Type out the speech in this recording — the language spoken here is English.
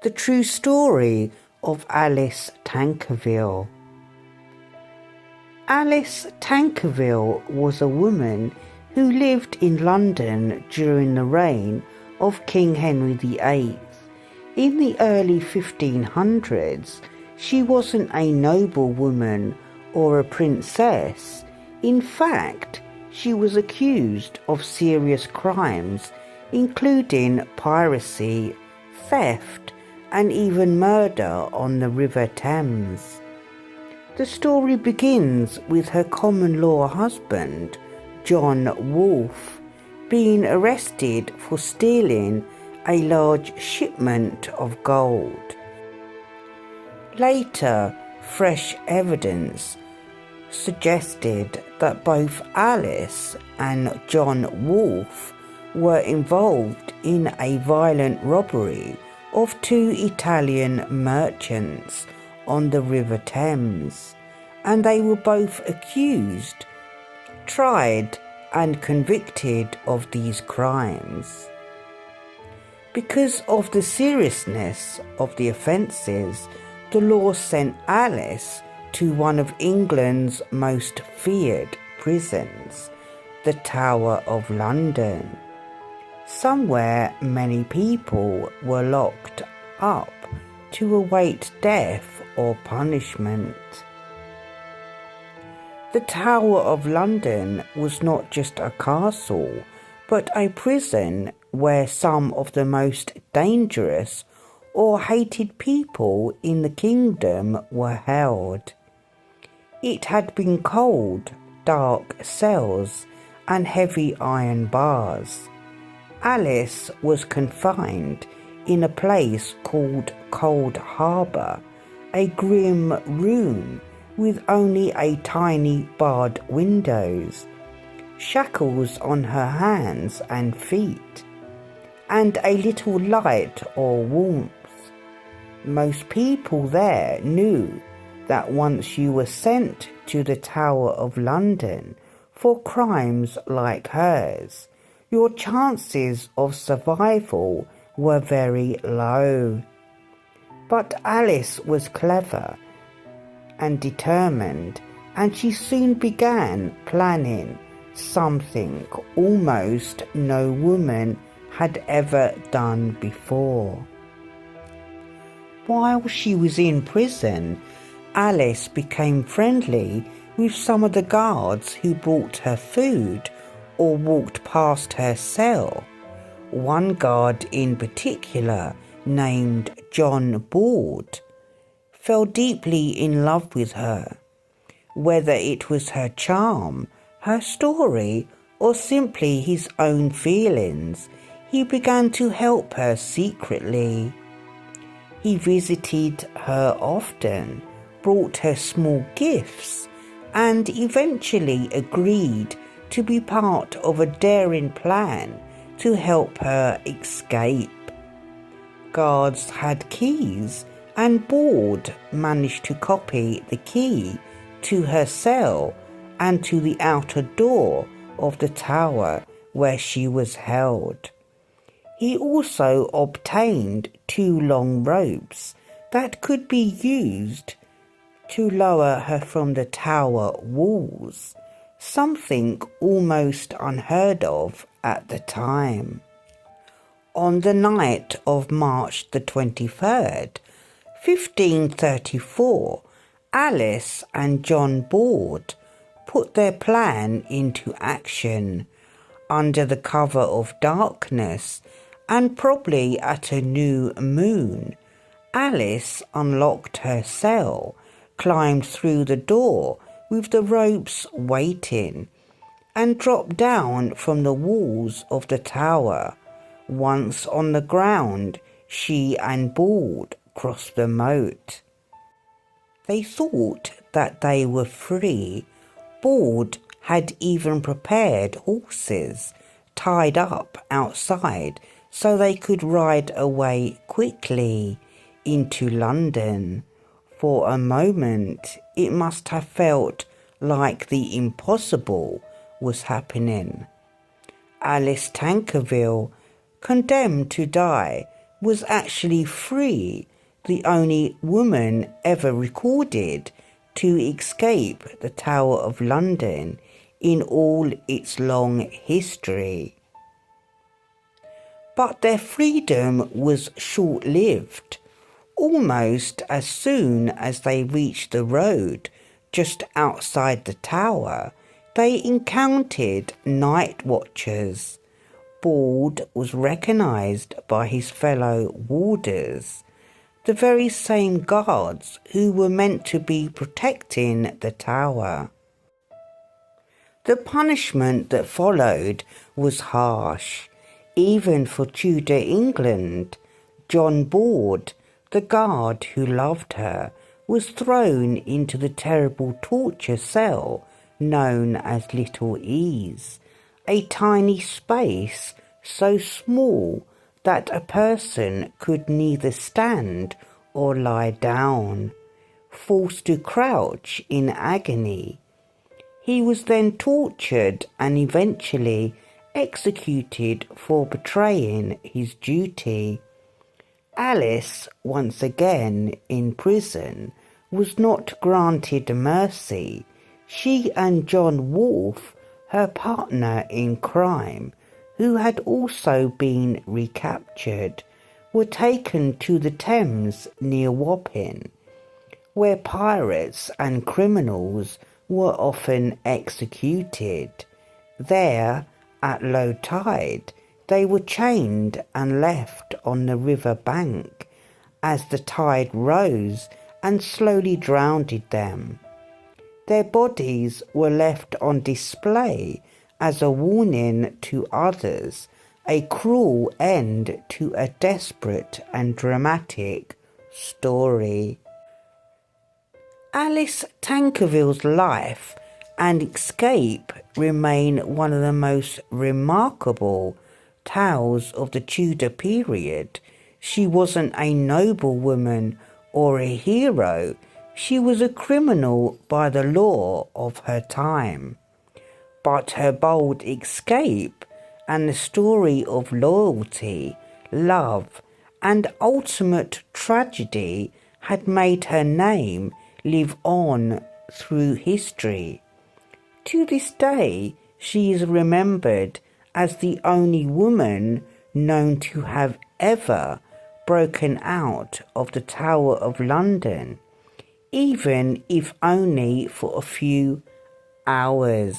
the true story of Alice Tankerville. Alice Tankerville was a woman who lived in London during the reign of King Henry VIII. In the early 1500s, she wasn't a noblewoman or a princess. In fact, she was accused of serious crimes, including piracy, theft, and even murder on the River Thames. The story begins with her common law husband, John Wolfe, being arrested for stealing a large shipment of gold. Later, fresh evidence suggested that both Alice and John Wolfe were involved in a violent robbery of two Italian merchants on the River Thames, and they were both accused, tried, and convicted of these crimes. Because of the seriousness of the offences, the law sent Alice to one of England's most feared prisons, the Tower of London. Somewhere many people were locked up to await death or punishment. The Tower of London was not just a castle, but a prison where some of the most dangerous or hated people in the kingdom were held. It had been cold, dark cells and heavy iron bars. Alice was confined in a place called Cold Harbour, a grim room with only a tiny barred windows, shackles on her hands and feet, and a little light or warmth. Most people there knew that once you were sent to the Tower of London for crimes like hers, your chances of survival were very low. But Alice was clever and determined, and she soon began planning something almost no woman had ever done before. While she was in prison, Alice became friendly with some of the guards who brought her food or walked past her cell. One guard in particular, named John Board, fell deeply in love with her. Whether it was her charm, her story, or simply his own feelings, he began to help her secretly. He visited her often, brought her small gifts, and eventually agreed to be part of a daring plan to help her escape. Guards had keys, and Board managed to copy the key to her cell and to the outer door of the tower where she was held. He also obtained two long ropes that could be used to lower her from the tower walls, something almost unheard of at the time. On the night of March the 23rd, 1534, Alice and John Board put their plan into action. Under the cover of darkness, and probably at a new moon, Alice unlocked her cell, climbed through the door with the ropes waiting, and dropped down from the walls of the tower. Once on the ground, she and Board crossed the moat. They thought that they were free. Board had even prepared horses tied up outside so they could ride away quickly into London. For a moment, it must have felt like the impossible was happening. Alice Tankerville, condemned to die, was actually free, the only woman ever recorded to escape the Tower of London in all its long history. But their freedom was short-lived. Almost as soon as they reached the road just outside the tower, they encountered night watchers. Bald was recognised by his fellow warders, the very same guards who were meant to be protecting the tower. The punishment that followed was harsh, even for Tudor England. John Bald, the guard who loved her, was thrown into the terrible torture cell known as Little Ease, a tiny space so small that a person could neither stand or lie down, forced to crouch in agony. He was then tortured and eventually executed for betraying his duty. Alice, once again in prison, was not granted mercy. She and John Wolfe, her partner in crime, who had also been recaptured, were taken to the Thames near Wapping, where pirates and criminals were often executed. There, at low tide, they were chained and left on the river bank as the tide rose and slowly drowned them. Their bodies were left on display as a warning to others, a cruel end to a desperate and dramatic story. Alice Tankerville's life and escape remain one of the most remarkable tales of the Tudor period. She wasn't a noblewoman or a hero. She was a criminal by the law of her time. But her bold escape and the story of loyalty, love, and ultimate tragedy had made her name live on through history. To this day, she is remembered as the only woman known to have ever broken out of the Tower of London, even if only for a few hours.